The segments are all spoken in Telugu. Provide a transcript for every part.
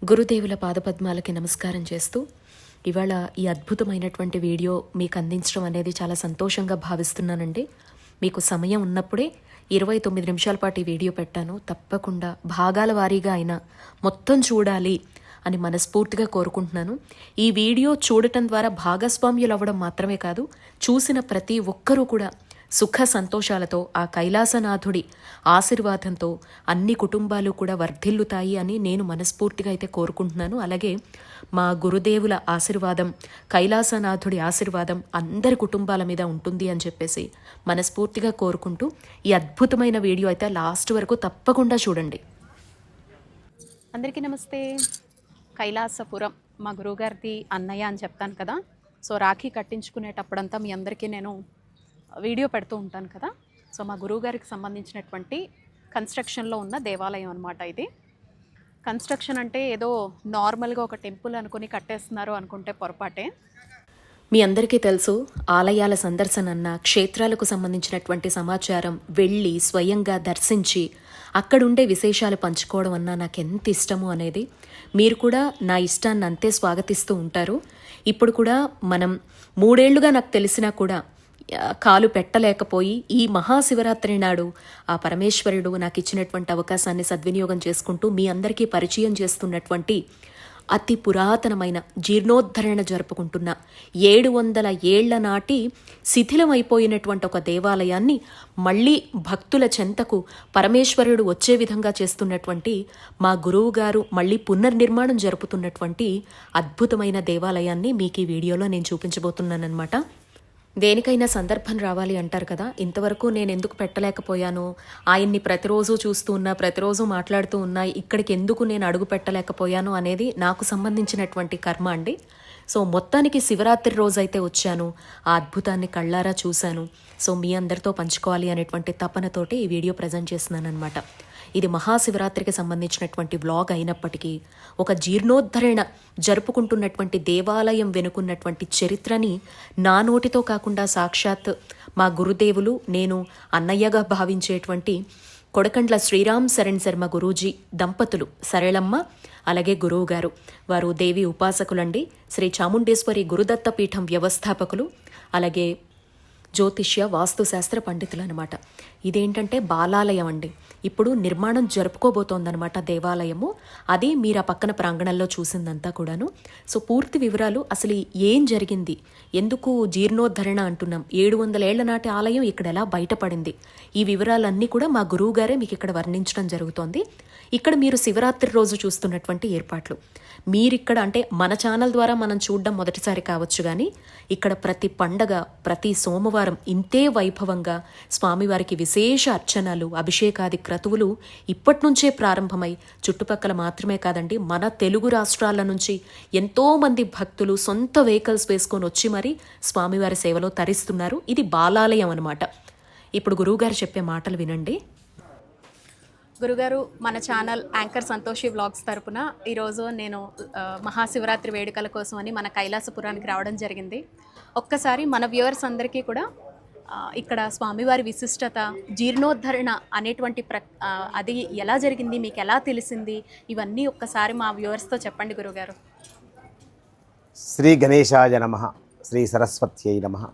గురుదేవుల పాదపద్మాలకి నమస్కారం చేస్తూ ఇవాళ ఈ అద్భుతమైనటువంటి వీడియో మీకు అందించడం అనేది చాలా సంతోషంగా భావిస్తున్నానండి. మీకు సమయం ఉన్నప్పుడే 29 నిమిషాల పాటు ఈ వీడియో పెట్టాను. తప్పకుండా భాగాల వారీగా అయినా మొత్తం చూడాలి అని మనస్ఫూర్తిగా కోరుకుంటున్నాను. ఈ వీడియో చూడటం ద్వారా భాగస్వామ్యులు అవ్వడం మాత్రమే కాదు, చూసిన ప్రతి ఒక్కరూ కూడా సుఖ సంతోషాలతో ఆ కైలాసనాథుడి ఆశీర్వాదంతో అన్ని కుటుంబాలు కూడా వర్ధిల్లుతాయి అని నేను మనస్ఫూర్తిగా అయితే కోరుకుంటున్నాను. అలాగే మా గురుదేవుల ఆశీర్వాదం, కైలాసనాథుడి ఆశీర్వాదం అందరి కుటుంబాల మీద ఉంటుంది అని చెప్పేసి మనస్ఫూర్తిగా కోరుకుంటూ ఈ అద్భుతమైన వీడియో అయితే లాస్ట్ వరకు తప్పకుండా చూడండి. అందరికీ నమస్తే. కైలాసపురం మా గురువుగారిది అన్నయ్య అని చెప్తాను కదా. సో రాఖీ కట్టించుకునేటప్పుడంతా మీ అందరికీ నేను వీడియో పెడుతూ ఉంటాను కదా. సో మా గురువుగారికి సంబంధించినటువంటి కన్స్ట్రక్షన్లో ఉన్న దేవాలయం అనమాట ఇది. కన్స్ట్రక్షన్ అంటే ఏదో నార్మల్గా ఒక టెంపుల్ అనుకుని కట్టేస్తున్నారు అనుకుంటే పొరపాటే. మీ అందరికీ తెలుసు, ఆలయాల సందర్శన అన్న, క్షేత్రాలకు సంబంధించినటువంటి సమాచారం వెళ్ళి స్వయంగా దర్శించి అక్కడుండే విశేషాలు పంచుకోవడం అన్నా నాకు ఎంత ఇష్టము అనేది. మీరు కూడా నా ఇష్టాన్ని అంతే స్వాగతిస్తూ ఉంటారు. ఇప్పుడు కూడా మనం 3 ఏళ్లుగా నాకు తెలిసినా కూడా కాలు పెట్టలేకపోయి ఈ మహాశివరాత్రి నాడు ఆ పరమేశ్వరుడు నాకు ఇచ్చినటువంటి అవకాశాన్ని సద్వినియోగం చేసుకుంటూ మీ అందరికీ పరిచయం చేస్తున్నటువంటి అతి పురాతనమైన జీర్ణోద్ధరణ జరుపుకుంటున్న 700 ఏళ్ల నాటి శిథిలమైపోయినటువంటి ఒక దేవాలయాన్ని మళ్ళీ భక్తుల చెంతకు పరమేశ్వరుడు వచ్చే విధంగా చేస్తున్నటువంటి మా గురువు గారు మళ్ళీ పునర్నిర్మాణం జరుపుతున్నటువంటి అద్భుతమైన దేవాలయాన్ని మీకు ఈ వీడియోలో నేను చూపించబోతున్నానన్నమాట. దేనికైనా సందర్భం రావాలి అంటారు కదా. ఇంతవరకు నేను ఎందుకు పెట్టలేకపోయాను, ఆయన్ని ప్రతిరోజు చూస్తూ ఉన్నా, ప్రతిరోజు మాట్లాడుతూ ఉన్నా, ఇక్కడికి ఎందుకు నేను అడుగు పెట్టలేకపోయాను అనేది నాకు సంబంధించినటువంటి కర్మ అండి. సో మొత్తానికి శివరాత్రి రోజైతే వచ్చాను, ఆ అద్భుతాన్ని కళ్ళారా చూశాను. సో మీ అందరితో పంచుకోవాలి అనేటువంటి తపనతోటి ఈ వీడియో ప్రజెంట్ చేస్తున్నాను అనమాట. ఇది మహాశివరాత్రికి సంబంధించినటువంటి వ్లాగ్ అయినప్పటికీ ఒక జీర్ణోద్ధరణ జరుపుకుంటున్నటువంటి దేవాలయం వెనుకున్నటువంటి చరిత్రని నా నోటితో కాకుండా సాక్షాత్ మా గురుదేవులు, నేను అన్నయ్యగా భావించేటువంటి కొడకండ్ల శ్రీరామ్ శరణ్ శర్మ గురూజీ దంపతులు, సరళమ్మ అలాగే గురువు గారు, వారు దేవి ఉపాసకులండి. శ్రీ చాముండేశ్వరి గురుదత్త పీఠం వ్యవస్థాపకులు, అలాగే జ్యోతిష్య వాస్తుశాస్త్ర పండితులు అనమాట. ఇదేంటంటే బాలాలయం అండి. ఇప్పుడు నిర్మాణం జరుపుకోబోతోందనమాట దేవాలయము. అది మీరు ఆ పక్కన ప్రాంగణంలో చూసిందంతా కూడాను. సో పూర్తి వివరాలు, అసలు ఏం జరిగింది, ఎందుకు జీర్ణోద్ధరణ అంటున్నాం, 700 ఏళ్ల నాటి ఆలయం ఇక్కడ ఎలా బయటపడింది, ఈ వివరాలన్నీ కూడా మా గురువు గారే మీకు ఇక్కడ వర్ణించడం జరుగుతోంది. ఇక్కడ మీరు శివరాత్రి రోజు చూస్తున్నటువంటి ఏర్పాట్లు, మీరిక్కడ అంటే మన ఛానల్ ద్వారా మనం చూడడం మొదటిసారి కావచ్చు, కానీ ఇక్కడ ప్రతి పండగ, ప్రతి సోమవారం ఇంతే వైభవంగా స్వామివారికి విశేష అర్చనలు, అభిషేకాది క్రతువులు ఇప్పటి నుంచే ప్రారంభమై చుట్టుపక్కల మాత్రమే కాదండి, మన తెలుగు రాష్ట్రాల నుంచి ఎంతోమంది భక్తులు సొంత వెహికల్స్ వేసుకొని వచ్చి మరి స్వామివారి సేవలో తరిస్తున్నారు. ఇది బాలాలయం అనమాట. ఇప్పుడు గురువుగారు చెప్పే మాటలు వినండి. గురుగారు, మన ఛానల్ యాంకర్ సంతోషి వ్లాగ్స్ తరపున ఈరోజు నేను మహాశివరాత్రి వేడుకల కోసం అని మన కైలాసపురానికి రావడం జరిగింది. ఒక్కసారి మన వ్యూవర్స్ అందరికీ కూడా ఇక్కడ స్వామివారి విశిష్టత, జీర్ణోద్ధరణ అనేటువంటి అది ఎలా జరిగింది, మీకు ఎలా తెలిసింది, ఇవన్నీ ఒక్కసారి మా వ్యూవర్స్తో చెప్పండి గురుగారు. శ్రీ గణేశాయ నమః, శ్రీ సరస్వత్యై నమః.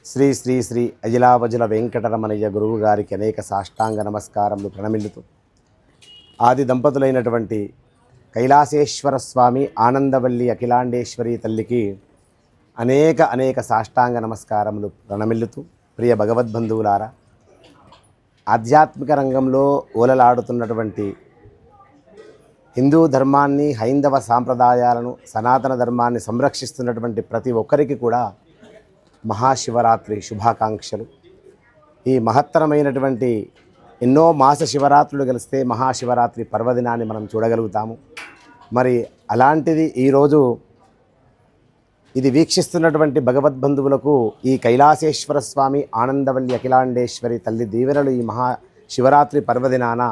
శ్రీ శ్రీ శ్రీ అజిలావజుల వెంకటరమణయ్య గురువు గారికి అనేక సాష్టాంగ నమస్కారములు ప్రణమిల్లుతూ, ఆది దంపతులైనటువంటి కైలాసేశ్వర స్వామి ఆనందవల్లి అఖిలాండేశ్వరి తల్లికి అనేక సాష్టాంగ నమస్కారములు ప్రణమిల్లుతూ, ప్రియ భగవద్బంధువులారా, ఆధ్యాత్మిక రంగంలో ఓలలాడుతున్నటువంటి హిందూ ధర్మాన్ని, హైందవ సాంప్రదాయాలను, సనాతన ధర్మాన్ని సంరక్షిస్తున్నటువంటి ప్రతి ఒక్కరికి కూడా మహాశివరాత్రి శుభాకాంక్షలు. ఈ మహత్తరమైనటువంటి ఎన్నో మాస శివరాత్రులు కలిస్తే మహాశివరాత్రి పర్వదినాన్ని మనం చూడగలుగుతాము. మరి అలాంటిది ఈరోజు ఇది వీక్షిస్తున్నటువంటి భగవద్బంధువులకు ఈ కైలాసేశ్వర స్వామి ఆనందవల్లి అఖిలాండేశ్వరి తల్లి దీవెనలు ఈ మహాశివరాత్రి పర్వదినాన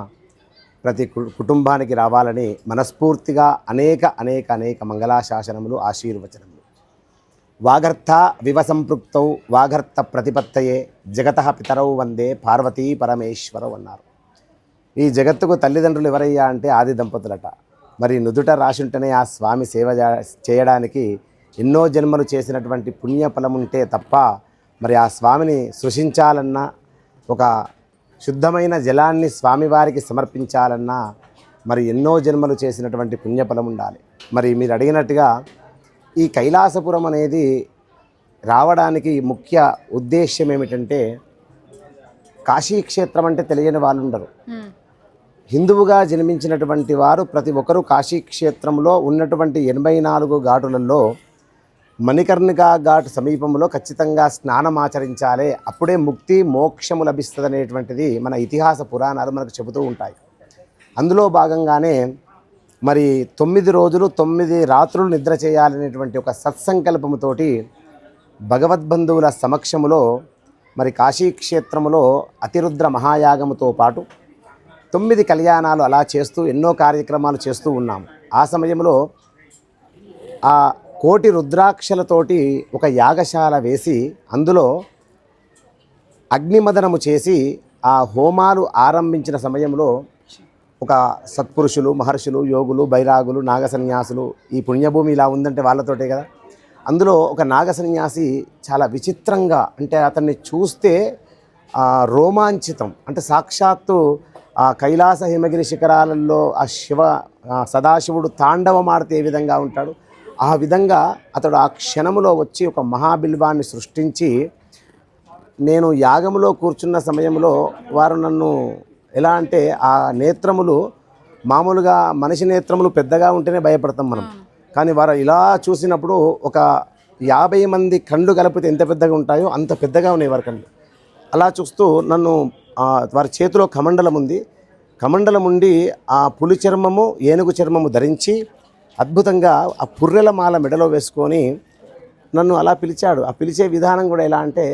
ప్రతి కుటుంబానికి రావాలని మనస్ఫూర్తిగా అనేక మంగళాశాసనములు, ఆశీర్వచనములు. వాగర్థ వివసంపృక్తౌ వాగర్థ ప్రతిపత్తయే జగతః పితరౌ వందే పార్వతీ పరమేశ్వరవు అన్నారు. ఈ జగత్తుకు తల్లిదండ్రులు ఎవరయ్యా అంటే ఆది దంపతులట. మరి నుదుట రాసుంటేనే ఆ స్వామి సేవ చేయడానికి ఎన్నో జన్మలు చేసినటువంటి పుణ్యఫలం ఉంటే తప్ప మరి ఆ స్వామిని సృష్టించాలన్నా, ఒక శుద్ధమైన జలాన్ని స్వామివారికి సమర్పించాలన్నా మరి ఎన్నో జన్మలు చేసినటువంటి పుణ్యఫలం ఉండాలి. మరి మీరు అడిగినట్టుగా ఈ కైలాసపురం అనేది రావడానికి ముఖ్య ఉద్దేశ్యం ఏమిటంటే, కాశీక్షేత్రం అంటే తెలియని వాళ్ళు ఉండరు. హిందువుగా జన్మించినటువంటి వారు ప్రతి ఒక్కరూ కాశీక్షేత్రంలో ఉన్నటువంటి 84 ఘాటులలో మణికర్ణికా ఘాట్ సమీపంలో ఖచ్చితంగా స్నానం ఆచరించాలి. అప్పుడే ముక్తి మోక్షము లభిస్తుంది అనేటువంటిది మన ఇతిహాస పురాణాలు మనకు చెబుతూ ఉంటాయి. అందులో భాగంగానే మరి 9 రోజులు 9 రాత్రులు నిద్ర చేయాలనేటువంటి ఒక సత్సంకల్పముతో భగవద్బంధువుల సమక్షములో మరి కాశీక్షేత్రములో అతిరుద్ర మహాయాగముతో పాటు 9 కళ్యాణాలు అలా చేస్తూ ఎన్నో కార్యక్రమాలు చేస్తూ ఉన్నాము. ఆ సమయంలో ఆ 1,000,000 రుద్రాక్షలతోటి ఒక యాగశాల వేసి అందులో అగ్నిమదనము చేసి ఆ హోమాలు ఆరంభించిన సమయంలో ఒక సత్పురుషులు, మహర్షులు, యోగులు, బైరాగులు, నాగసన్యాసులు, ఈ పుణ్యభూమి ఇలా ఉందంటే వాళ్ళతోటే కదా. అందులో ఒక నాగసన్యాసి చాలా విచిత్రంగా, అంటే అతన్ని చూస్తే రోమాంచితం, అంటే సాక్షాత్తు ఆ కైలాస హిమగిరి శిఖరాలలో ఆ సదాశివుడు తాండవమాడితే ఏ విధంగా ఉంటాడు, ఆ విధంగా అతడు ఆ క్షణములో వచ్చి ఒక మహాబిల్వాన్ని సృష్టించి, నేను యాగములో కూర్చున్న సమయంలో వారు నన్ను ఎలా అంటే, ఆ నేత్రములు మామూలుగా మనిషి నేత్రములు పెద్దగా ఉంటేనే భయపడతాం మనం, కానీ వారు ఇలా చూసినప్పుడు ఒక 50 మంది కళ్ళు కలిపితే ఎంత పెద్దగా ఉంటాయో అంత పెద్దగా ఉన్నాయి వారి కళ్ళు. అలా చూస్తూ నన్ను వారి చేతిలో కమండలం ఉంది, కమండలం ఉండి ఆ పులి చర్మము, ఏనుగు చర్మము ధరించి అద్భుతంగా ఆ పుర్రెల మాల మెడలో వేసుకొని నన్ను అలా పిలిచాడు. ఆ పిలిచే విధానం కూడా ఎలా అంటే,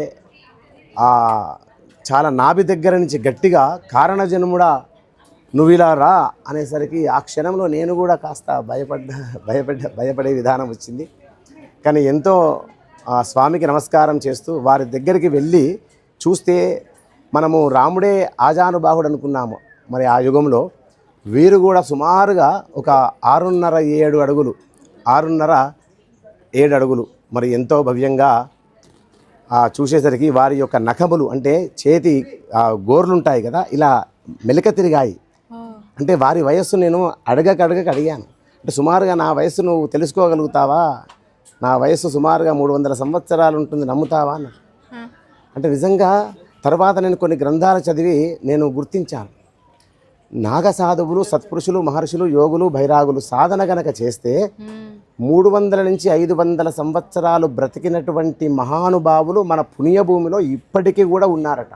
చాలా నాభి దగ్గర నుంచి గట్టిగా కారణజన్ముడా నువ్వు ఇలా రా అనేసరికి ఆ క్షణంలో నేను కూడా కాస్త భయపడే విధానం వచ్చింది. కానీ ఎంతో స్వామికి నమస్కారం చేస్తూ వారి దగ్గరికి వెళ్ళి చూస్తే మనము రాముడే ఆజానుబాహుడు అనుకున్నాము. మరి ఆ యుగంలో వీరు కూడా సుమారుగా ఒక 6.5-7 అడుగులు, 6.5-7 అడుగులు, మరి ఎంతో భవ్యంగా చూసేసరికి వారి యొక్క నఖములు, అంటే చేతి గోర్లు ఉంటాయి కదా, ఇలా మెలిక తిరిగాయి. అంటే వారి వయస్సు నేను అడిగాను. అంటే సుమారుగా నా వయస్సు నువ్వు తెలుసుకోగలుగుతావా, నా వయస్సు సుమారుగా 300 సంవత్సరాలు ఉంటుంది, నమ్ముతావా అన్న. అంటే నిజంగా తర్వాత నేను కొన్ని గ్రంథాలు చదివి నేను గుర్తించాను, నాగసాధువులు, సత్పురుషులు, మహర్షులు, యోగులు, బైరాగులు సాధన గనక చేస్తే 300 నుంచి 500 సంవత్సరాలు బ్రతికినటువంటి మహానుభావులు మన పుణ్యభూమిలో ఇప్పటికీ కూడా ఉన్నారట.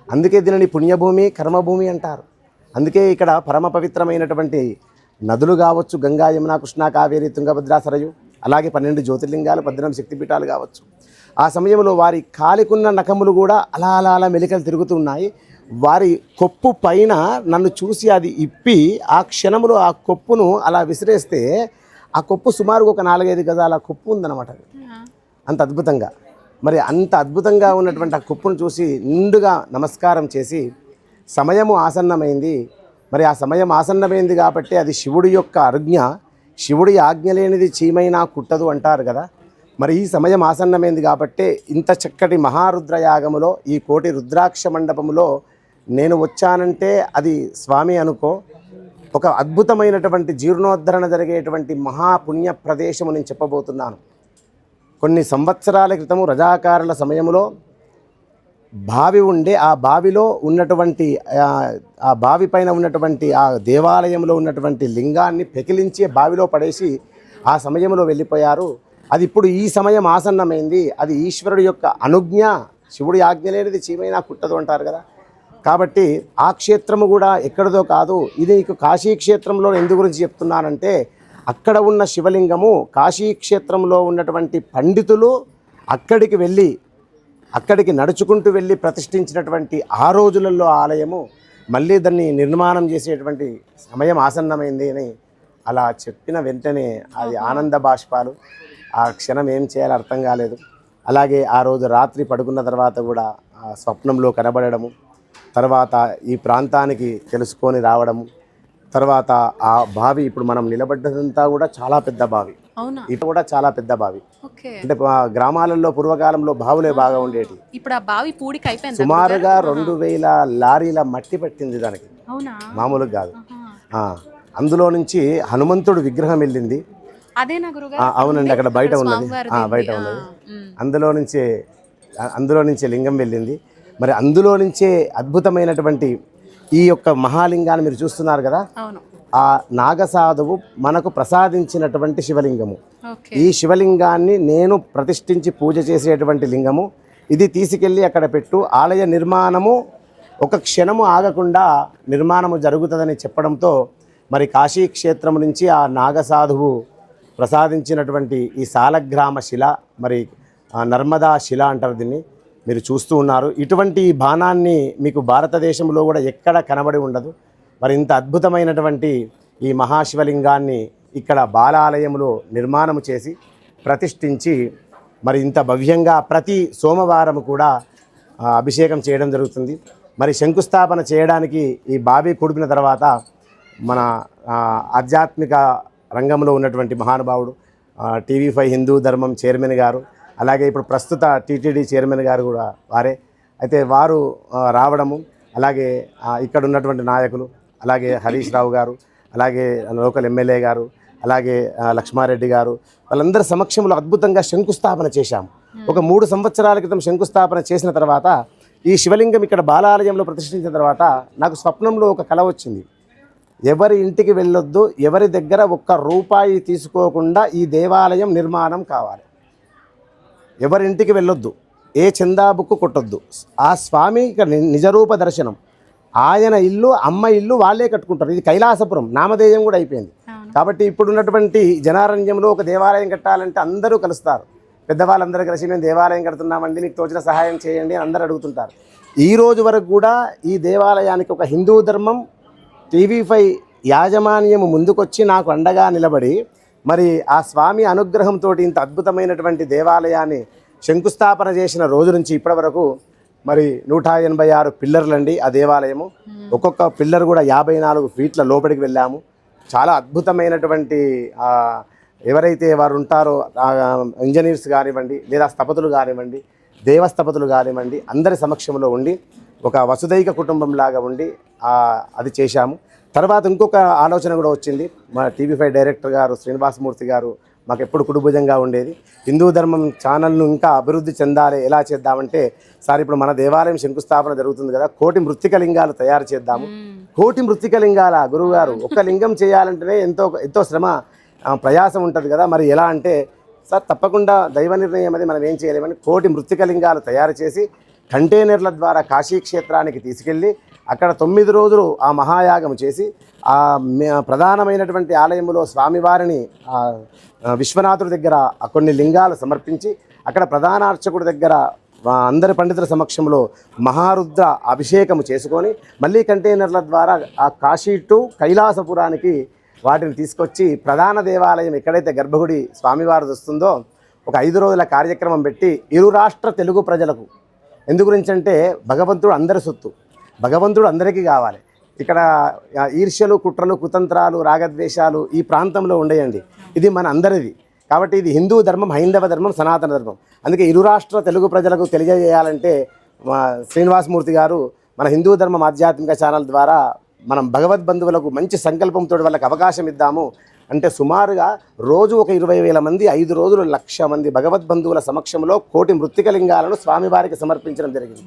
అందుకే దీనిని పుణ్యభూమి, కర్మభూమి అంటారు. అందుకే ఇక్కడ పరమ పవిత్రమైనటువంటి నదులు కావచ్చు, గంగా, యమున, కృష్ణ, కావేరి, తుంగభద్ర, సరయు, అలాగే 12 జ్యోతిర్లింగాలు, 18 శక్తిపీఠాలు కావచ్చు. ఆ సమయంలో వారి కాలికున్న నఖములు కూడా అలా అలా అలా మెలికలు తిరుగుతున్నాయి. వారి కొప్పు పైన నన్ను చూసి అది ఇప్పి ఆ క్షణంలో ఆ కొప్పును అలా విసిరేస్తే ఆ కొప్పు సుమారుగా ఒక 4-5 గజాల కొప్పు ఉందన్నమాట. అంత అద్భుతంగా, మరి అంత అద్భుతంగా ఉన్నటువంటి ఆ కొప్పును చూసి నిండుగా నమస్కారం చేసి, సమయము ఆసన్నమైంది, మరి ఆ సమయం ఆసన్నమైంది కాబట్టి అది శివుడి యొక్క ఆజ్ఞ, శివుడి ఆజ్ఞ లేనిది చీమైనా కుట్టదు అంటారు కదా. మరి ఈ సమయం ఆసన్నమైంది కాబట్టి ఇంత చక్కటి మహారుద్రయాగములో, ఈ 1,000,000 రుద్రాక్ష మండపములో నేను వచ్చానంటే అది స్వామి అనుకో. ఒక అద్భుతమైనటువంటి జీర్ణోద్ధరణ జరిగేటువంటి మహాపుణ్య ప్రదేశము నేను చెప్పబోతున్నాను. కొన్ని సంవత్సరాల క్రితము రజాకారుల సమయంలో బావి ఉండే, ఆ బావిలో ఉన్నటువంటి ఆ బావి పైన ఉన్నటువంటి ఆ దేవాలయంలో ఉన్నటువంటి లింగాన్ని పెకిలించి బావిలో పడేసి ఆ సమయంలో వెళ్ళిపోయారు. అది ఇప్పుడు ఈ సమయం ఆసన్నమైంది, అది ఈశ్వరుడి యొక్క అనుజ్ఞ, శివుడి ఆజ్ఞ లేనిది చీమైనా కుట్టదు అంటారు కదా. కాబట్టి ఆ క్షేత్రము కూడా ఎక్కడిదో కాదు. ఇది నీకు కాశీక్షేత్రంలో ఎందు గురించి చెప్తున్నానంటే, అక్కడ ఉన్న శివలింగము కాశీక్షేత్రంలో ఉన్నటువంటి పండితులు అక్కడికి నడుచుకుంటూ వెళ్ళి ప్రతిష్ఠించినటువంటి ఆ రోజులలో ఆలయము మళ్ళీ దాన్ని నిర్మాణం చేసేటువంటి సమయం ఆసన్నమైంది అని అలా చెప్పిన వెంటనే అది ఆనంద బాష్పాలు. ఆ క్షణం ఏం చేయాలో అర్థం కాలేదు. అలాగే ఆ రోజు రాత్రి పడుకున్న తర్వాత కూడా స్వప్నంలో కనబడము, తర్వాత ఈ ప్రాంతానికి తెలుసుకొని రావడము, తర్వాత ఆ బావి ఇప్పుడు మనం నిలబడ్డదంతా కూడా చాలా పెద్ద బావి. అవునా? ఇది కూడా చాలా పెద్ద బావి. ఓకే. అంటే గ్రామాలలో పూర్వకాలంలో బావులే బాగా ఉండేటి. ఇప్పుడు ఆ బావి పూడికి అయిపోయింది. సుమారుగా 2000 లారీల మట్టి పట్టింది దానికి, అవునా? మామూలుగా కాదు. ఆహా. అందులో నుంచి హనుమంతుడు విగ్రహం వెళ్ళింది. అదేనా గురుగారు? అవునండి, అక్కడ బయట ఉన్నది. స్వామివారిది బయట ఉంది. ఉన్నది. ఉమ్. అందులో నుంచే లింగం వెళ్ళింది. మరి అందులో నుంచే అద్భుతమైనటువంటి ఈ యొక్క మహాలింగాన్ని మీరు చూస్తున్నారు కదా. అవును. ఆ నాగసాధువు మనకు ప్రసాదించినటువంటి శివలింగము. ఓకే. ఈ శివలింగాన్ని నేను ప్రతిష్ఠించి పూజ చేసేటువంటి లింగము. ఇది తీసుకెళ్ళి అక్కడ పెట్టు, ఆలయ నిర్మాణము ఒక క్షణము ఆగకుండా నిర్మాణము జరుగుతుందని చెప్పడంతో మరి కాశీ క్షేత్రం నుంచి ఆ నాగసాధువు ప్రసాదించినటువంటి ఈ సాలగ్రామ శిల, మరి నర్మదా శిల అంటారు దీన్ని, మీరు చూస్తూ ఉన్నారు. ఇటువంటి బాణాన్ని మీకు భారతదేశంలో కూడా ఎక్కడ కనబడి ఉండదు. మరి ఇంత అద్భుతమైనటువంటి ఈ మహాశివలింగాన్ని ఇక్కడ బాలాలయంలో నిర్మాణం చేసి ప్రతిష్ఠించి మరి ఇంత భవ్యంగా ప్రతి సోమవారం కూడా అభిషేకం చేయడం జరుగుతుంది. మరి శంకుస్థాపన చేయడానికి ఈ బావి కుడిపిన తర్వాత మన ఆధ్యాత్మిక రంగంలో ఉన్నటువంటి మహానుభావుడు TV5 హిందూ ధర్మం చైర్మన్ గారు, అలాగే ఇప్పుడు ప్రస్తుత TTD చైర్మన్ గారు కూడా వారే. అయితే వారు రావడము, అలాగే ఇక్కడ ఉన్నటువంటి నాయకులు, అలాగే హరీష్ రావు గారు, అలాగే లోకల్ ఎమ్మెల్యే గారు, అలాగే లక్ష్మారెడ్డి గారు, వాళ్ళందరి సమక్షంలో అద్భుతంగా శంకుస్థాపన చేశాము. ఒక 3 సంవత్సరాల క్రితం శంకుస్థాపన చేసిన తర్వాత ఈ శివలింగం ఇక్కడ బాలాలయంలో ప్రతిష్ఠించిన తర్వాత నాకు స్వప్నంలో ఒక కల వచ్చింది. ఎవరి ఇంటికి వెళ్ళొద్దు, ఎవరి దగ్గర ఒక్క రూపాయి తీసుకోకుండా ఈ దేవాలయం నిర్మాణం కావాలి. ఎవరింటికి వెళ్ళొద్దు, ఏ చందాబుక్కు కొట్టొద్దు. ఆ స్వామి ఇక్కడ నిజరూప దర్శనం. ఆయన ఇల్లు, అమ్మ ఇల్లు వాళ్ళే కట్టుకుంటారు. ఇది కైలాసపురం నామధేయం కూడా అయిపోయింది. కాబట్టి ఇప్పుడున్నటువంటి జనారణ్యంలో ఒక దేవాలయం కట్టాలంటే అందరూ కలుస్తారు. పెద్దవాళ్ళందరూ కలిసి మేము దేవాలయం కడుతున్నామండి, మీకు తోచిన సహాయం చేయండి అని అందరూ అడుగుతుంటారు. ఈ రోజు వరకు కూడా ఈ దేవాలయానికి ఒక హిందూ ధర్మం TV5 యాజమాన్యం ముందుకొచ్చి నాకు అండగా నిలబడి మరి ఆ స్వామి అనుగ్రహంతో ఇంత అద్భుతమైనటువంటి దేవాలయాన్ని శంకుస్థాపన చేసిన రోజు నుంచి ఇప్పటి వరకు మరి 186 పిల్లర్లండి ఆ దేవాలయము. ఒక్కొక్క పిల్లర్ కూడా 54 ఫీట్ల లోపలికి వెళ్ళాము. చాలా అద్భుతమైనటువంటి ఎవరైతే వారు ఉంటారో ఇంజనీర్స్ కానివ్వండి, లేదా స్థపతులు కానివ్వండి, దేవస్థపతులు కానివ్వండి, అందరి సమక్షంలో ఉండి ఒక వసుదైక కుటుంబంలాగా ఉండి అది చేశాము. తర్వాత ఇంకొక ఆలోచన కూడా వచ్చింది. మా TV5 డైరెక్టర్ గారు శ్రీనివాసమూర్తి గారు మాకు ఎప్పుడు కుడిభుజంగా ఉండేది. హిందూ ధర్మం ఛానల్ను ఇంకా అభివృద్ధి చెందాలి, ఎలా చేద్దామంటే సార్ ఇప్పుడు మన దేవాలయం శంకుస్థాపన జరుగుతుంది కదా, 1,000,000 మృత్తికలింగాలు తయారు చేద్దాము. 1,000,000 మృత్తికలింగాల గురువుగారు, ఒక్క లింగం చేయాలంటేనే ఎంతో శ్రమ ప్రయాసం ఉంటుంది కదా, మరి ఎలా అంటే సార్ తప్పకుండా దైవ నిర్ణయం అది మనం ఏం చేయలేమని 1,000,000 మృత్తికలింగాలు తయారు చేసి కంటైనర్ల ద్వారా కాశీ క్షేత్రానికి తీసుకెళ్ళి అక్కడ 9 రోజులు ఆ మహాయాగం చేసి ఆ ప్రధానమైనటువంటి ఆలయంలో స్వామివారిని విశ్వనాథుడి దగ్గర కొన్ని లింగాలు సమర్పించి అక్కడ ప్రధాన అర్చకుడి దగ్గర అందరి పండితుల సమక్షంలో మహారుద్ర అభిషేకము చేసుకొని మళ్ళీ కంటైనర్ల ద్వారా ఆ కాశీ టు కైలాసపురానికి వాటిని తీసుకొచ్చి ప్రధాన దేవాలయం ఎక్కడైతే గర్భగుడి స్వామివారి వస్తుందో ఒక 5 రోజుల కార్యక్రమం పెట్టి ఇరు రాష్ట్ర తెలుగు ప్రజలకు, ఎందు గురించి అంటే భగవంతుడు అందరి సొత్తు, భగవంతుడు అందరికీ కావాలి. ఇక్కడ ఈర్ష్యలు, కుట్రలు, కుతంత్రాలు, రాగద్వేషాలు ఈ ప్రాంతంలో ఉండేయండి. ఇది మన అందరిది. కాబట్టి ఇది హిందూ ధర్మం, హైందవ ధర్మం, సనాతన ధర్మం. అందుకే ఇరు రాష్ట్ర తెలుగు ప్రజలకు తెలియజేయాలంటే శ్రీనివాసమూర్తి గారు మన హిందూ ధర్మం ఆధ్యాత్మిక ఛానల్ ద్వారా మనం భగవద్బంధువులకు మంచి సంకల్పంతో వాళ్ళకి అవకాశం ఇద్దాము అంటే సుమారుగా రోజు ఒక 20,000 మంది, 5 రోజులు 1,00,000 మంది భగవద్బంధువుల సమక్షంలో 1,000,000 మృత్తికలింగాలను స్వామివారికి సమర్పించడం జరిగింది.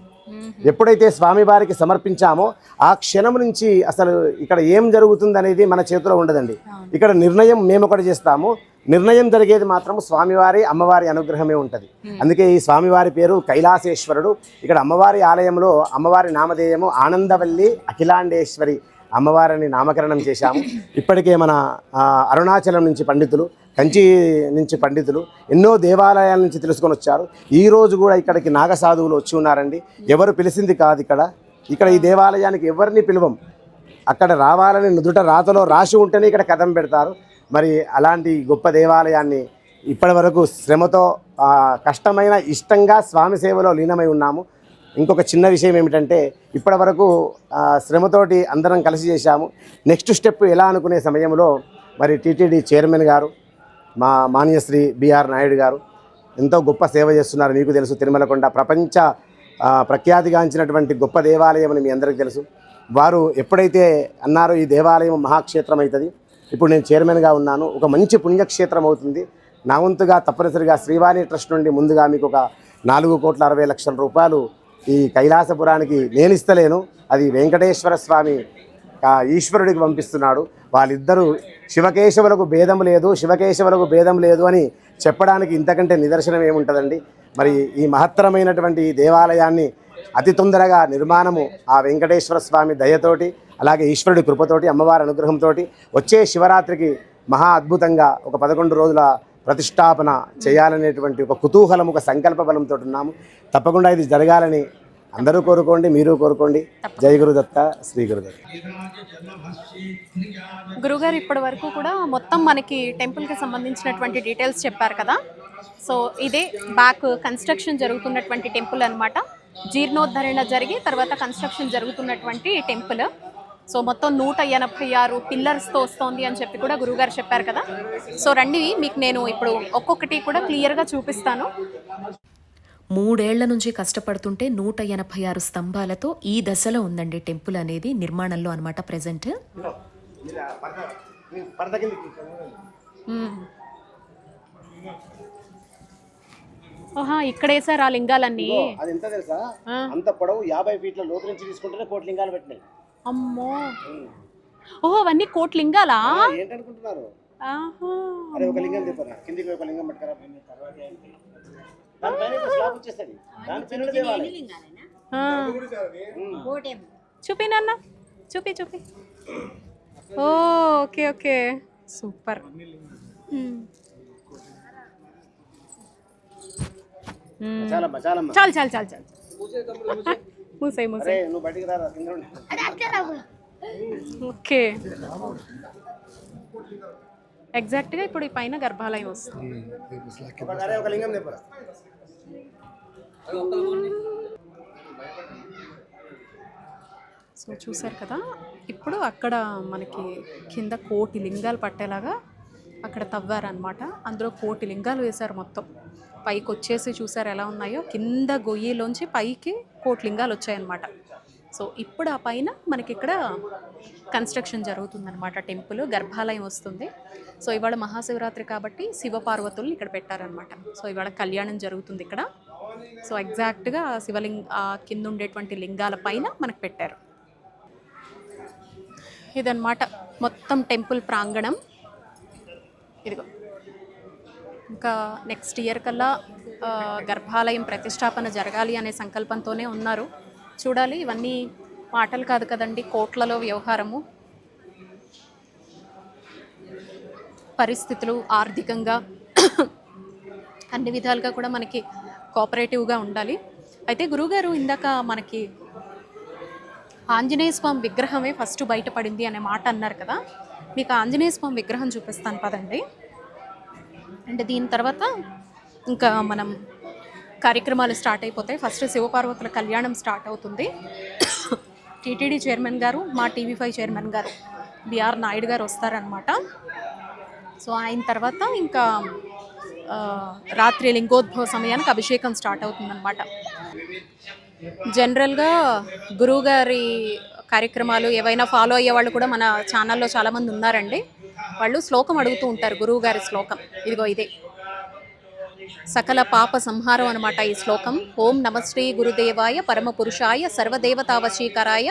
ఎప్పుడైతే స్వామివారికి సమర్పించామో ఆ క్షణం నుంచి అసలు ఇక్కడ ఏం జరుగుతుంది అనేది మన చేతిలో ఉండదండి. ఇక్కడ నిర్ణయం మేము ఒకటి చేస్తాము, నిర్ణయం జరిగేది మాత్రం స్వామివారి అమ్మవారి అనుగ్రహమే ఉంటుంది. అందుకే ఈ స్వామివారి పేరు కైలాసేశ్వరుడు. ఇక్కడ అమ్మవారి ఆలయంలో అమ్మవారి నామధేయము ఆనందవల్లి అఖిలాండేశ్వరి అమ్మవారిని నామకరణం చేశాము. ఇప్పటికే మన అరుణాచలం నుంచి పండితులు, కంచి నుంచి పండితులు ఎన్నో దేవాలయాల నుంచి తెలుసుకొని వచ్చారు. ఈరోజు కూడా ఇక్కడికి నాగసాధువులు వచ్చి ఉన్నారండి. ఎవరు పిలిచింది కాదు. ఇక్కడ ఈ దేవాలయానికి ఎవరిని పిలవం. అక్కడ రావాలని నుదుట రాతలో రాసి ఉంటేనే ఇక్కడ కథం పెడతారు. మరి అలాంటి గొప్ప దేవాలయాన్ని ఇప్పటి వరకు శ్రమతో కష్టమైన ఇష్టంగా స్వామి సేవలో లీనమై ఉన్నాము. ఇంకొక చిన్న విషయం ఏమిటంటే ఇప్పటి వరకు శ్రమతోటి అందరం కలిసి చేశాము. నెక్స్ట్ స్టెప్ ఎలా అనుకునే సమయంలో మరి టీటీడీ చైర్మన్ గారు మా మాన్యశ్రీ బిఆర్ నాయుడు గారు ఎంతో గొప్ప సేవ చేస్తున్నారు. మీకు తెలుసు, తిరుమలకొండ ప్రపంచ ప్రఖ్యాతిగాంచినటువంటి గొప్ప దేవాలయం అని మీ అందరికీ తెలుసు. వారు ఎప్పుడైతే అన్నారో ఈ దేవాలయం మహాక్షేత్రం అవుతుంది, ఇప్పుడు నేను చైర్మన్గా ఉన్నాను, ఒక మంచి పుణ్యక్షేత్రం అవుతుంది, నా వంతుగా తప్పనిసరిగా శ్రీవాణి ట్రస్ట్ నుండి ముందుగా మీకు ఒక 4,60,00,000 రూపాయలు ఈ కైలాసపురానికి నేను ఇస్తలేను, అది వెంకటేశ్వర స్వామి ఈశ్వరుడికి పంపిస్తున్నాడు. వాళ్ళిద్దరూ శివకేశవులకు భేదం లేదు అని చెప్పడానికి ఇంతకంటే నిదర్శనం ఏముంటుందండి. మరి ఈ మహత్తరమైనటువంటి ఈ దేవాలయాన్ని అతి తొందరగా నిర్మాణము ఆ వెంకటేశ్వర స్వామి దయతోటి, అలాగే ఈశ్వరుడి కృపతోటి, అమ్మవారి అనుగ్రహంతో వచ్చే శివరాత్రికి మహా అద్భుతంగా ఒక 11 రోజుల ప్రతిష్టాపన చేయాలనేటువంటి ఒక కుతూహలం, ఒక సంకల్ప బలంతో ఉన్నాము. తప్పకుండా ఇది జరగాలని అందరూ కోరుకోండి, మీరు కోరుకోండి. జై గురుదత్త, శ్రీ గురుదత్త. గురుగారు ఇప్పటి వరకు కూడా మొత్తం మనకి టెంపుల్కి సంబంధించినటువంటి డీటెయిల్స్ చెప్పారు కదా. సో ఇదే బ్యాక్ కన్స్ట్రక్షన్ జరుగుతున్నటువంటి టెంపుల్ అనమాట. జీర్ణోద్ధరణ జరిగి తర్వాత కన్స్ట్రక్షన్ జరుగుతున్నటువంటి టెంపుల్. సో మొత్తం 186 పిల్లర్స్తో వస్తోంది అని చెప్పి కూడా గురుగారు చెప్పారు కదా. సో రండి, మీకు నేను ఇప్పుడు ఒక్కొక్కటి కూడా క్లియర్గా చూపిస్తాను. 3 ఏళ్ల నుంచి కష్టపడుతుంటే 186 స్తంభాలతో ఈ దశలో ఉందండి టెంపుల్ అనేది నిర్మాణంలో అనమాట ప్రెజెంట్. ఓహా, ఇక్కడ వేసారు ఆ లింగాలన్నీ. అది ఎంత తెలుసా, అంత పొడవు 50 ఫీట్ల లోతు నుంచి తీసుకుంటేనే 1 కోటి లింగాలు పెట్టినాయి. అమ్మో, ఓహో అవన్నీ 1 కోటి లింగాలా? ఏంటనుకుంటున్నారు? అరే ఒక లింగం చెప్పరా, కిందికి ఒక లింగం పట్టుకరా, చూపి నాన్న, చూపి. Okay okay, super. చాలు మూసే. ఓకే, ఎగ్జాక్ట్గా ఇప్పుడు ఈ పైన గర్భాలయం వస్తుంది. సో చూసారు కదా, ఇప్పుడు అక్కడ మనకి కింద 1 కోటి లింగాలు పట్టేలాగా అక్కడ తవ్వారనమాట. అందులో 1 కోటి లింగాలు వేశారు మొత్తం. పైకి వచ్చేసి చూసారు ఎలా ఉన్నాయో, కింద గొయ్యిలోంచి పైకి 1 కోటి లింగాలు వచ్చాయన్నమాట. సో ఇప్పుడు ఆ పైన మనకి ఇక్కడ కన్స్ట్రక్షన్ జరుగుతుందన్నమాట. టెంపుల్ గర్భాలయం వస్తుంది. సో ఇవాళ మహాశివరాత్రి కాబట్టి శివపార్వతుల్ని ఇక్కడ పెట్టారనమాట. సో ఇవాళ కళ్యాణం జరుగుతుంది ఇక్కడ. సో ఎగ్జాక్ట్గా ఆ కింద ఉండేటువంటి లింగాల పైన మనకు పెట్టారు. ఇదన్నమాట మొత్తం టెంపుల్ ప్రాంగణం. ఇదిగో ఇంకా నెక్స్ట్ ఇయర్ కల్లా గర్భాలయం ప్రతిష్టాపన జరగాలి అనే సంకల్పంతోనే ఉన్నారు. చూడాలి, ఇవన్నీ మాటలు కాదు కదండి, కోట్లలో వ్యవహారము. పరిస్థితులు ఆర్థికంగా అన్ని విధాలుగా కూడా మనకి కోఆపరేటివ్గా ఉండాలి. అయితే గురుగారు ఇందాక మనకి ఆంజనేయ స్వామి విగ్రహమే ఫస్ట్ బయటపడింది అనే మాట అన్నారు కదా. మీకు ఆంజనేయ స్వామి విగ్రహం చూపిస్తాను పదండి. అంటే దీని తర్వాత ఇంకా మనం కార్యక్రమాలు స్టార్ట్ అయిపోతాయి. ఫస్ట్ శివపార్వతుల కళ్యాణం స్టార్ట్ అవుతుంది. టీటీడీ చైర్మన్ గారు, మా టీవీ5 చైర్మన్ గారు బిఆర్ నాయుడు గారు వస్తారనమాట. సో ఆయన తర్వాత ఇంకా రాత్రి లింగోద్భవ సమయానికి అభిషేకం స్టార్ట్ అవుతుందన్నమాట. జనరల్గా గురువుగారి కార్యక్రమాలు ఏవైనా ఫాలో అయ్యే వాళ్ళు కూడా మన ఛానల్లో చాలామంది ఉన్నారండి. వాళ్ళు శ్లోకం అడుగుతూ ఉంటారు, గురువుగారి శ్లోకం. ఇదిగో ఇదే సకల పాప సంహారం అనమాట ఈ శ్లోకం. ఓం నమశ్రీ గురుదేవాయ పరమపురుషాయ సర్వదేవతావశీకరాయ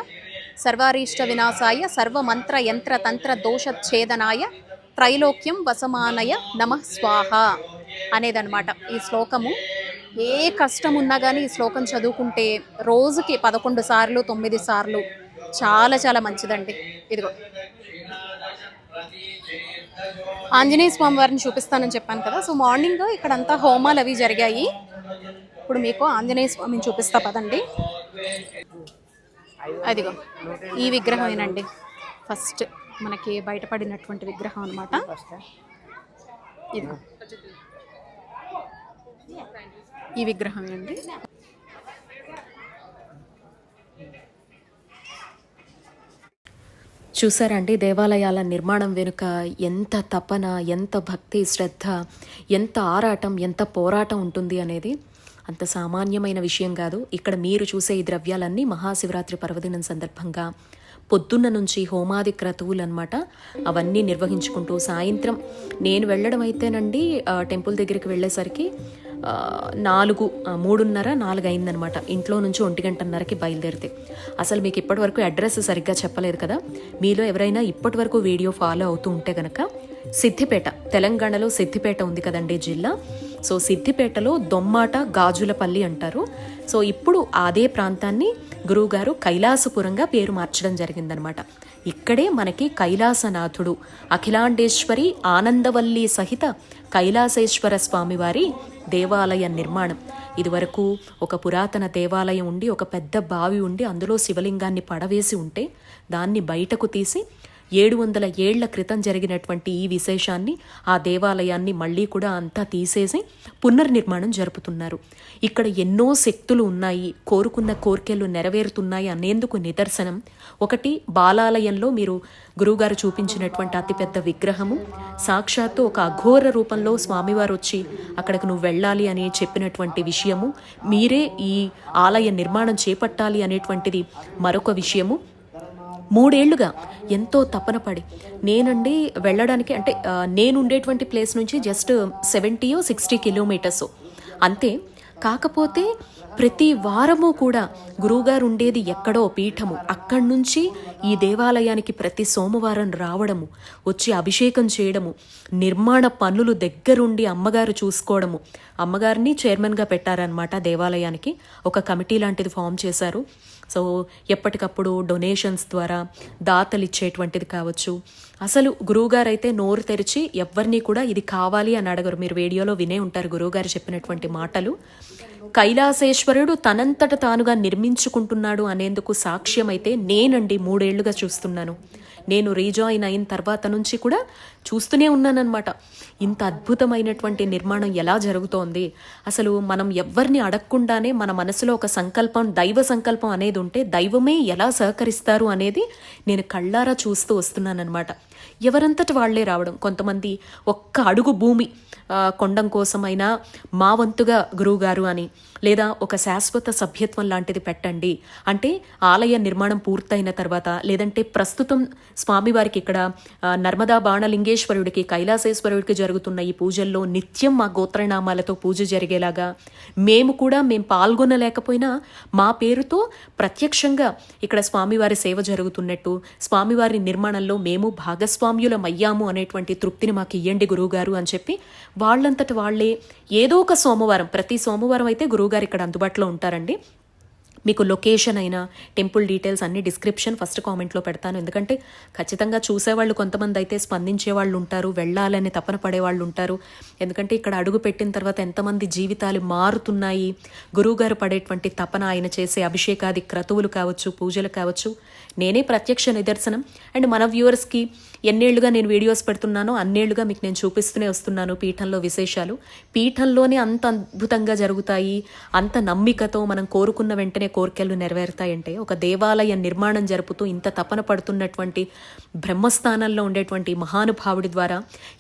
సర్వారీష్ట వినాశాయ సర్వమంత్ర యంత్ర తంత్ర దోషఛేదనాయ త్రైలోక్యం వసమానయ నమః స్వాహ అనేదన్నమాట ఈ శ్లోకము. ఏ కష్టం ఉన్నా కానీ ఈ శ్లోకం చదువుకుంటే రోజుకి 11 సార్లు 9 సార్లు చాలా చాలా మంచిదండి. ఇదిగో ఆంజనేయ స్వామి వారిని చూపిస్తానని చెప్పాను కదా. సో మార్నింగ్ ఇక్కడంతా హోమాలు అవి జరిగాయి. ఇప్పుడు మీకు ఆంజనేయ స్వామిని చూపిస్తా పదండి. అదిగో ఈ విగ్రహమేనండి ఫస్ట్ మనకి బయటపడినటువంటి విగ్రహం అనమాట. ఇదిగో ఈ విగ్రహమేనండి. చూసారండి, దేవాలయాల నిర్మాణం వెనుక ఎంత తపన, ఎంత భక్తి శ్రద్ధ, ఎంత ఆరాటం, ఎంత పోరాటం ఉంటుంది అనేది అంత సామాన్యమైన విషయం కాదు. ఇక్కడ మీరు చూసే ఈ ద్రవ్యాలన్నీ మహాశివరాత్రి పర్వదినం సందర్భంగా పొద్దున్న నుంచి హోమాది క్రతువులు అనమాట, అవన్నీ నిర్వహించుకుంటూ సాయంత్రం నేను వెళ్ళడం అయితేనండి టెంపుల్ దగ్గరికి వెళ్ళేసరికి 3:30-4 అయిందనమాట. ఇంట్లో నుంచి 1:30కి బయలుదేరితే. అసలు మీకు ఇప్పటివరకు అడ్రస్ సరిగ్గా చెప్పలేదు కదా. మీలో ఎవరైనా ఇప్పటివరకు వీడియో ఫాలో అవుతూ ఉంటే కనుక సిద్దిపేట, తెలంగాణలో సిద్దిపేట ఉంది కదండి జిల్లా. సో సిద్దిపేటలో దొమ్మాట గాజులపల్లి అంటారు. సో ఇప్పుడు అదే ప్రాంతాన్ని గురువుగారు కైలాసపురంగా పేరు మార్చడం జరిగిందనమాట. ఇక్కడే మనకి కైలాసనాథుడు, అఖిలాండేశ్వరి ఆనందవల్లి సహిత కైలాసేశ్వర స్వామివారి దేవాలయ నిర్మాణం. ఇదివరకు ఒక పురాతన దేవాలయం ఉండి, ఒక పెద్ద బావి ఉండి, అందులో శివలింగాన్ని పడవేసి ఉంటే దాన్ని బయటకు తీసి 700 ఏళ్ల క్రితం జరిగినటువంటి ఈ విశేషాన్ని, ఆ దేవాలయాన్ని మళ్ళీ కూడా అంతా తీసేసి పునర్నిర్మాణం జరుపుతున్నారు. ఇక్కడ ఎన్నో శక్తులు ఉన్నాయి, కోరుకున్న కోరికలు నెరవేరుతున్నాయి అనేందుకు నిదర్శనం ఒకటి, బాలాలయంలో మీరు గురువుగారు చూపించినటువంటి అతిపెద్ద విగ్రహము, సాక్షాత్తు ఒక అఘోర రూపంలో స్వామివారు వచ్చి అక్కడికి నువ్వు వెళ్ళాలి అని చెప్పినటువంటి విషయము, మీరే ఈ ఆలయ నిర్మాణం చేపట్టాలి అనేటువంటిది మరొక విషయము. 3 ఏళ్లుగా ఎంతో తపన పడి నేనండి వెళ్ళడానికి, అంటే నేను ఉండేటువంటి ప్లేస్ నుంచి జస్ట్ 70-60 కిలోమీటర్స్ అంతే. కాకపోతే ప్రతి వారము కూడా గురువుగారు ఉండేది ఎక్కడో పీఠము, అక్కడి నుంచి ఈ దేవాలయానికి ప్రతి సోమవారం రావడము, వచ్చి అభిషేకం చేయడము, నిర్మాణ పనులు దగ్గరుండి అమ్మగారు చూసుకోవడము. అమ్మగారిని చైర్మన్గా పెట్టారనమాట దేవాలయానికి. ఒక కమిటీ లాంటిది ఫామ్ చేశారు. సో ఎప్పటికప్పుడు డొనేషన్స్ ద్వారా దాతలు ఇచ్చేటువంటిది కావచ్చు. అసలు గురువుగారు అయితే నోరు తెరిచి ఎవరిని కూడా ఇది కావాలి అని అడగరు. మీరు వీడియోలో వినే ఉంటారు గురువుగారు చెప్పినటువంటి మాటలు. కైలాసేశ్వరుడు తనంతట తానుగా నిర్మించుకుంటున్నాడు అనేందుకు సాక్ష్యం అయితే నేనండి 3 ఏళ్లుగా చూస్తున్నాను. నేను రీజాయిన్ అయిన తర్వాత నుంచి కూడా చూస్తూనే ఉన్నానన్నమాట. ఇంత అద్భుతమైనటువంటి నిర్మాణం ఎలా జరుగుతోంది, అసలు మనం ఎవరిని అడగకుండానే మన మనసులో ఒక సంకల్పం, దైవ సంకల్పం అనేది ఉంటే దైవమే ఎలా సహకరిస్తారు అనేది నేను కళ్ళారా చూస్తూ వస్తున్నానన్నమాట. ఎవరంతటి వాళ్లే రావడం, కొంతమంది ఒక్క అడుగు భూమి కొండం కోసమైనా మా వంతుగా గురువుగారు అని, లేదా ఒక శాశ్వత సభ్యత్వం లాంటిది పెట్టండి అంటే ఆలయ నిర్మాణం పూర్తయిన తర్వాత, లేదంటే ప్రస్తుతం స్వామివారికి ఇక్కడ నర్మదా బాణలింగేశ్వరుడికి, కైలాసేశ్వరుడికి జరుగుతున్న ఈ పూజల్లో నిత్యం మా గోత్రనామాలతో పూజ జరిగేలాగా మేము పాల్గొనలేకపోయినా మా పేరుతో ప్రత్యక్షంగా ఇక్కడ స్వామివారి సేవ జరుగుతున్నట్టు, స్వామివారి నిర్మాణంలో మేము భాగస్వామ్యులమయ్యాము అనేటువంటి తృప్తిని మాకు ఇయ్యండి గురువుగారు అని చెప్పి వాళ్ళంతటి వాళ్లే ఏదో ఒక సోమవారం, ప్రతి సోమవారం అయితే గురువుగారు ఇక్కడ అందుబాటులో ఉంటారండి. మీకు లొకేషన్ అయినా టెంపుల్ డీటెయిల్స్ అన్ని డిస్క్రిప్షన్ ఫస్ట్ కామెంట్లో పెడతాను. ఎందుకంటే ఖచ్చితంగా చూసేవాళ్ళు కొంతమంది అయితే స్పందించే వాళ్ళు ఉంటారు, వెళ్ళాలని తపన పడేవాళ్ళు ఉంటారు. ఎందుకంటే ఇక్కడ అడుగు పెట్టిన తర్వాత ఎంతమంది జీవితాలు మారుతున్నాయి, గురువుగారు పడేటువంటి తపన, ఆయన చేసే అభిషేకాది క్రతువులు కావచ్చు, పూజలు కావచ్చు, నేనే ప్రత్యక్ష నిదర్శనం. అండ్ మన వ్యూవర్స్కి ఎన్నేళ్లుగా నేను వీడియోస్ పెడుతున్నానో అన్నేళ్లుగా మీకు నేను చూపిస్తూనే వస్తున్నాను పీఠంలో విశేషాలు. పీఠంలోనే అంత అద్భుతంగా జరుగుతాయి, అంత నమ్మికతో మనం కోరుకున్న వెంటనే కోరికలు నెరవేరుతాయంటే ఒక దేవాలయ నిర్మాణం జరుపుతూ ఇంత తపన పడుతున్నటువంటి బ్రహ్మస్థానంలో ఉండేటువంటి మహానుభావుడి ద్వారా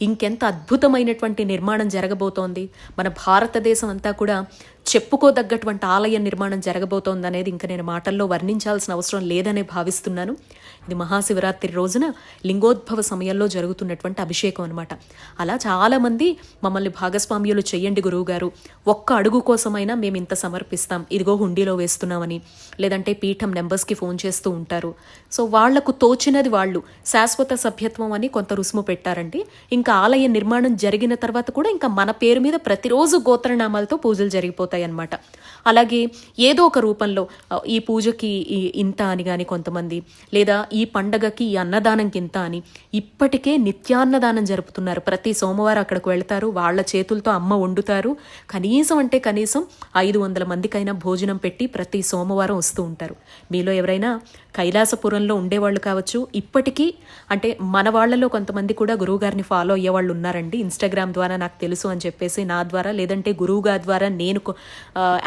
ఇంకెంత అద్భుతమైనటువంటి నిర్మాణం జరగబోతోంది. మన భారతదేశం అంతా కూడా చెప్పుకోదగ్గటువంటి ఆలయ నిర్మాణం జరగబోతోంది అనేది ఇంకా నేను మాటల్లో వర్ణించాల్సిన అవసరం లేదనే భావిస్తున్నాను. ఇది మహాశివరాత్రి రోజున లింగోద్భవ సమయంలో జరుగుతున్నటువంటి అభిషేకం అనమాట. అలా చాలామంది మమ్మల్ని భాగస్వామ్యులు చెయ్యండి గురువుగారు, ఒక్క అడుగు కోసమైనా మేము ఇంత సమర్పిస్తాం, ఇదిగో హుండీలో వేస్తున్నామని, లేదంటే పీఠం నెంబర్స్కి ఫోన్ చేస్తూ ఉంటారు. సో వాళ్లకు తోచినది వాళ్ళు శాశ్వత సభ్యత్వం అని కొంత రుసుము పెట్టారండి. ఇంకా ఆలయ నిర్మాణం జరిగిన తర్వాత కూడా ఇంకా మన పేరు మీద ప్రతిరోజు గోత్రనామాలతో పూజలు జరిగిపోతాయి అన్నమాట. అలాగే ఏదో ఒక రూపంలో ఈ పూజకి ఇంత అని కానీ కొంతమంది, లేదా ఈ పండగకి ఈ అన్నదానంకి ఇంత అని ఇప్పటికే నిత్యాన్నదానం జరుపుతున్నారు. ప్రతి సోమవారం అక్కడికి వెళ్తారు, వాళ్ళ చేతులతో అమ్మ వండుతారు. కనీసం 500 మందికైనా భోజనం పెట్టి ప్రతి సోమవారం వస్తూ ఉంటారు. మీలో ఎవరైనా కైలాసపురంలో ఉండేవాళ్ళు కావచ్చు, ఇప్పటికీ అంటే మన వాళ్ళలో కొంతమంది కూడా గురువుగారిని ఫాలో అయ్యేవాళ్ళు ఉన్నారండి. ఇన్స్టాగ్రామ్ ద్వారా నాకు తెలుసు అని చెప్పేసి నా ద్వారా, లేదంటే గురువుగారి ద్వారా నేను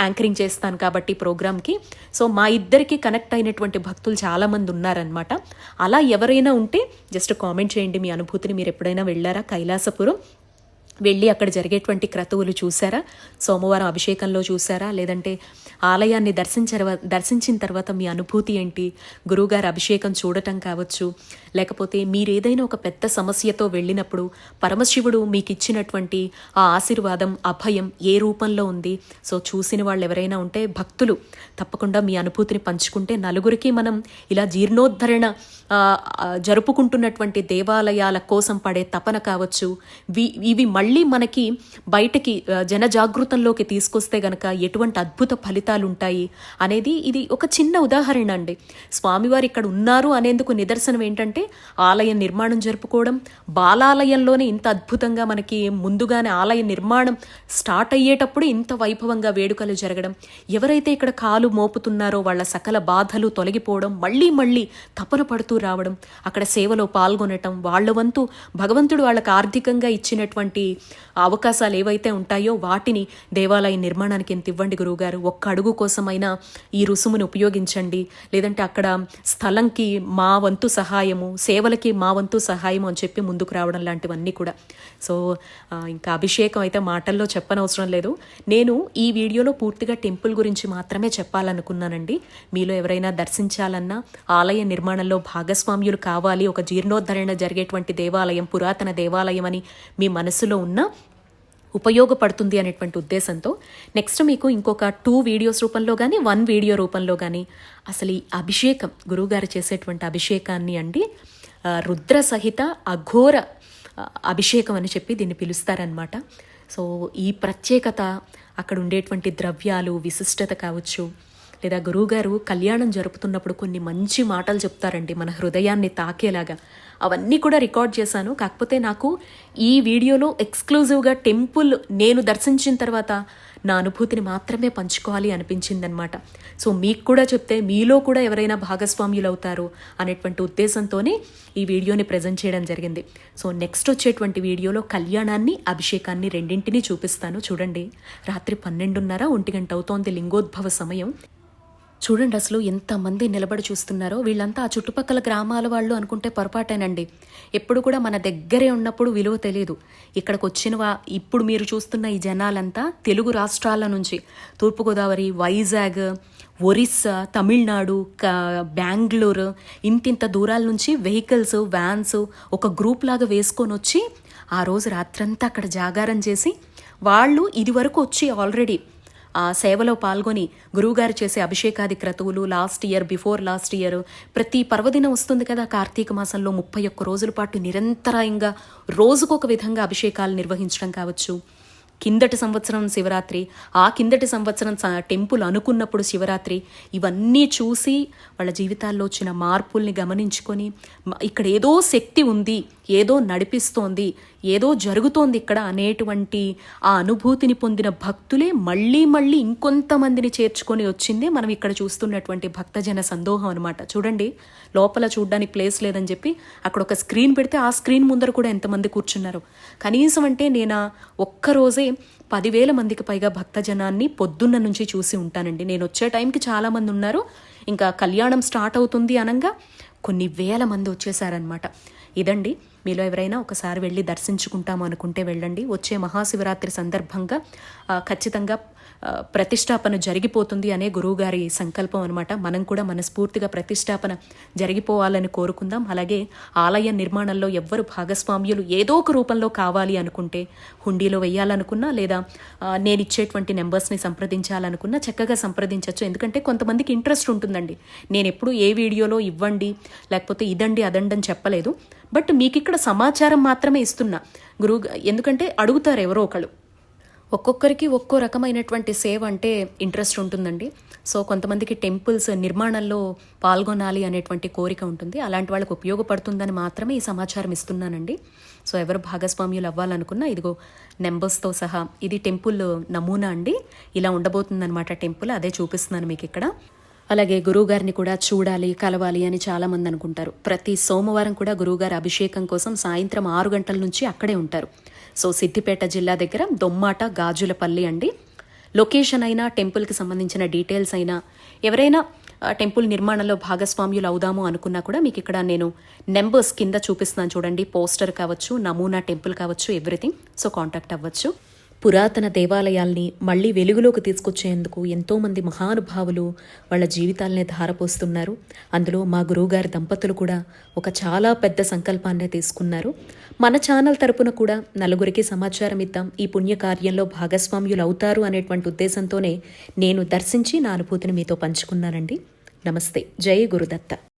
యాంకరింగ్ చేస్తాను కాబట్టి ప్రోగ్రామ్కి. సో మా ఇద్దరికి కనెక్ట్ అయినటువంటి భక్తులు చాలామంది ఉన్నారనమాట. అలా ఎవరైనా ఉంటే జస్ట్ కామెంట్ చేయండి మీ అనుభూతిని. మీరు ఎప్పుడైనా వెళ్ళారా కైలాసపురం? వెళ్ళి అక్కడ జరిగేటువంటి క్రతువులు చూసారా? సోమవారం అభిషేకంలో చూసారా? లేదంటే ఆలయాన్ని దర్శించిన తర్వాత మీ అనుభూతి ఏంటి? గురువుగారి అభిషేకం చూడటం కావచ్చు, లేకపోతే మీరేదైనా ఒక పెద్ద సమస్యతో వెళ్ళినప్పుడు పరమశివుడు మీకు ఇచ్చినటువంటి ఆ ఆశీర్వాదం, అభయం ఏ రూపంలో ఉంది? సో చూసిన వాళ్ళు ఎవరైనా ఉంటే భక్తులు తప్పకుండా మీ అనుభూతిని పంచుకుంటే నలుగురికి మనం ఇలా జీర్ణోద్ధరణ జరుపుకుంటున్నటువంటి దేవాలయాల కోసం పడే తపన కావచ్చు, ఇవి మళ్ళీ మనకి బయటకి జనజాగృతంలోకి తీసుకొస్తే గనక ఎటువంటి అద్భుత ఫలితాలు ఉంటాయి అనేది ఇది ఒక చిన్న ఉదాహరణ అండి. స్వామివారు ఇక్కడ ఉన్నారు అనేందుకు నిదర్శనం ఏంటంటే ఆలయం నిర్మాణం జరుపుకోవడం. బాలాలయంలోనే ఇంత అద్భుతంగా మనకి ముందుగానే ఆలయ నిర్మాణం స్టార్ట్ అయ్యేటప్పుడు ఇంత వైభవంగా వేడుకలు జరగడం, ఎవరైతే ఇక్కడ కాలు మోపుతున్నారో వాళ్ళ సకల బాధలు తొలగిపోవడం, మళ్ళీ మళ్ళీ తపన పడుతూ రావడం, అక్కడ సేవలో పాల్గొనటం, వాళ్ళ వంతు భగవంతుడు వాళ్ళకి ఆర్థికంగా ఇచ్చినటువంటి అవకాశాలు ఏవైతే ఉంటాయో వాటిని దేవాలయ నిర్మాణానికి ఎంత ఇవ్వండి గురువుగారు, ఒక్క అడుగు కోసమైనా ఈ రుసుముని ఉపయోగించండి, లేదంటే అక్కడ స్థలంకి మా వంతు సహాయము, సేవలకి మా వంతు సహాయము అని చెప్పి ముందుకు రావడం లాంటివన్నీ కూడా. సో ఇంకా అభిషేకం అయితే మాటల్లో చెప్పనవసరం లేదు. నేను ఈ వీడియోలో పూర్తిగా టెంపుల్ గురించి మాత్రమే చెప్పాలనుకున్నానండి. మీలో ఎవరైనా దర్శించాలన్నా, ఆలయ నిర్మాణంలో భాగస్వామ్యులు కావాలి, ఒక జీర్ణోద్ధరణ జరిగేటువంటి దేవాలయం, పురాతన దేవాలయం అని మీ మనసులో ఉన్న ఉపయోగపడుతుంది అనేటువంటి ఉద్దేశంతో నెక్స్ట్ మీకు ఇంకొక 2 వీడియోస్ రూపంలో కానీ 1 వీడియో రూపంలో కానీ అసలు ఈ అభిషేకం, గురువుగారు చేసేటువంటి అభిషేకాన్ని అండి రుద్ర సహిత అఘోర అభిషేకం అని చెప్పి దీన్ని పిలుస్తారనమాట. సో ఈ ప్రత్యేకత, అక్కడ ఉండేటువంటి ద్రవ్యాలు, విశిష్టత కావచ్చు, లేదా గురువుగారు కళ్యాణం జరుపుతున్నప్పుడు కొన్ని మంచి మాటలు చెప్తారండి మన హృదయాన్ని తాకేలాగా. అవన్నీ కూడా రికార్డ్ చేశాను. కాకపోతే నాకు ఈ వీడియోలో ఎక్స్క్లూజివ్గా టెంపుల్ నేను దర్శించిన తర్వాత నా అనుభూతిని మాత్రమే పంచుకోవాలి అనిపించిందనమాట. సో మీకు కూడా చెప్తే మీలో కూడా ఎవరైనా భాగస్వామ్యులు అవుతారు అనేటువంటి ఉద్దేశంతోనే ఈ వీడియోని ప్రజెంట్ చేయడం జరిగింది. సో నెక్స్ట్ వచ్చేటువంటి వీడియోలో కళ్యాణాన్ని, అభిషేకాన్ని రెండింటినీ చూపిస్తాను. చూడండి, రాత్రి 12:30 1 గంట అవుతోంది, లింగోద్భవ సమయం. చూడండి అసలు ఎంతమంది నిలబడి చూస్తున్నారో. వీళ్ళంతా ఆ చుట్టుపక్కల గ్రామాల వాళ్ళు అనుకుంటే పొరపాటేనండి. ఎప్పుడు కూడా మన దగ్గరే ఉన్నప్పుడు విలువ తెలియదు. ఇక్కడికి వచ్చిన ఇప్పుడు మీరు చూస్తున్న ఈ జనాలంతా తెలుగు రాష్ట్రాల నుంచి, తూర్పుగోదావరి, వైజాగ్, ఒరిస్సా, తమిళనాడు, బెంగళూరు, ఇంతింత దూరాల నుంచి వెహికల్స్, వ్యాన్స్ ఒక గ్రూప్ లాగా వేసుకొని వచ్చి ఆ రోజు రాత్రంతా అక్కడ జాగారం చేసి వాళ్ళు ఇది వరకు వచ్చి ఆల్రెడీ ఆ సేవలో పాల్గొని గురువుగారు చేసే అభిషేకాది క్రతువులు బిఫోర్ లాస్ట్ ఇయర్ ప్రతి పర్వదినం వస్తుంది కదా కార్తీక మాసంలో 31 రోజుల పాటు నిరంతరాయంగా రోజుకొక విధంగా అభిషేకాలు నిర్వహించడం కావచ్చు. కిందటి సంవత్సరం శివరాత్రి, ఆ కిందటి సంవత్సరం టెంపుల్ అనుకున్నప్పుడు శివరాత్రి, ఇవన్నీ చూసి వాళ్ళ జీవితాల్లో వచ్చిన మార్పుల్ని గమనించుకొని ఇక్కడ ఏదో శక్తి ఉంది, ఏదో నడిపిస్తోంది, ఏదో జరుగుతోంది ఇక్కడ అనేటువంటి ఆ అనుభూతిని పొందిన భక్తులే మళ్ళీ మళ్ళీ ఇంకొంతమందిని చేర్చుకొని వచ్చిందే మనం ఇక్కడ చూస్తున్నటువంటి భక్తజన సందోహం అనమాట. చూడండి, లోపల చూడడానికి ప్లేస్ లేదని చెప్పి అక్కడ ఒక స్క్రీన్ పెడితే ఆ స్క్రీన్ ముందర కూడా ఎంతమంది కూర్చున్నారు. కనీసం అంటే నేను ఒక్కరోజే 10,000 మందికి పైగా భక్తజనాన్ని పొద్దున్న నుంచి చూసి ఉంటానండి. నేను వచ్చే టైంకి చాలామంది ఉన్నారు. ఇంకా కళ్యాణం స్టార్ట్ అవుతుంది అనగా కొన్ని వేల మంది వచ్చేసారనమాట. ఇదండి, మీలో ఎవరైనా ఒకసారి వెళ్ళి దర్శించుకుంటాము అనుకుంటే వెళ్ళండి. వచ్చే మహాశివరాత్రి సందర్భంగా ఖచ్చితంగా ప్రతిష్టాపన జరిగిపోతుంది అనే గురువుగారి సంకల్పం అనమాట. మనం కూడా మనస్ఫూర్తిగా ప్రతిష్టాపన జరిగిపోవాలని కోరుకుందాం. అలాగే ఆలయ నిర్మాణంలో ఎవ్వరు భాగస్వామ్యులు ఏదో ఒక రూపంలో కావాలి అనుకుంటే, హుండీలో వెయ్యాలనుకున్నా లేదా నేను ఇచ్చేటువంటి నెంబర్స్ని సంప్రదించాలనుకున్నా చక్కగా సంప్రదించవచ్చు. ఎందుకంటే కొంతమందికి ఇంట్రెస్ట్ ఉంటుందండి. నేను ఎప్పుడు ఏ వీడియోలో ఇవ్వండి లేకపోతే ఇదండి అదండి అని చెప్పలేదు. బట్ మీకు ఇక్కడ సమాచారం మాత్రమే ఇస్తున్నా ఎందుకంటే అడుగుతారు ఎవరో ఒకళ్ళు. ఒక్కొక్కరికి ఒక్కో రకమైనటువంటి సేవ అంటే ఇంట్రెస్ట్ ఉంటుందండి. సో కొంతమందికి టెంపుల్స్ నిర్మాణంలో పాల్గొనాలి అనేటువంటి కోరిక ఉంటుంది. అలాంటి వాళ్ళకి ఉపయోగపడుతుందని మాత్రమే ఈ సమాచారం ఇస్తున్నానండి. సో ఎవరు భాగస్వామ్యులు అవ్వాలనుకున్నా ఇదిగో నెంబర్స్తో సహా, ఇది టెంపుల్ నమూనా అండి. ఇలా ఉండబోతుందన్నమాట టెంపుల్, అదే చూపిస్తున్నాను మీకు ఇక్కడ. అలాగే గురువుగారిని కూడా చూడాలి, కలవాలి అని చాలామంది అనుకుంటారు. ప్రతి సోమవారం కూడా గురువుగారి అభిషేకం కోసం సాయంత్రం 6 గంటల నుంచి అక్కడే ఉంటారు. సో సిద్దిపేట జిల్లా దగ్గర దొమ్మాట గాజులపల్లి అండి. లొకేషన్ అయినా టెంపుల్కి సంబంధించిన డీటెయిల్స్ అయినా ఎవరైనా టెంపుల్ నిర్మాణంలో భాగస్వామ్యులు అవుదాము అనుకున్నా కూడా మీకు ఇక్కడ నేను నెంబర్స్ కింద చూపిస్తున్నాను చూడండి. పోస్టర్ కావచ్చు, నమూనా టెంపుల్ కావచ్చు, ఎవ్రీథింగ్. సో కాంటాక్ట్ అవ్వచ్చు. పురాతన దేవాలయాల్ని మళ్ళీ వెలుగులోకి తీసుకొచ్చేందుకు ఎంతోమంది మహానుభావులు వాళ్ళ జీవితాలనే ధారపోస్తున్నారు. అందులో మా గురువుగారి దంపతులు కూడా ఒక చాలా పెద్ద సంకల్పాన్నే తీసుకున్నారు. మన ఛానల్ తరపున కూడా నలుగురికి సమాచారం ఇద్దాం, ఈ పుణ్యకార్యంలో భాగస్వామ్యులు అవుతారు అనేటువంటి ఉద్దేశంతోనే నేను దర్శించి నా అనుభూతిని మీతో పంచుకున్నానండి. నమస్తే. జై గురుదత్త.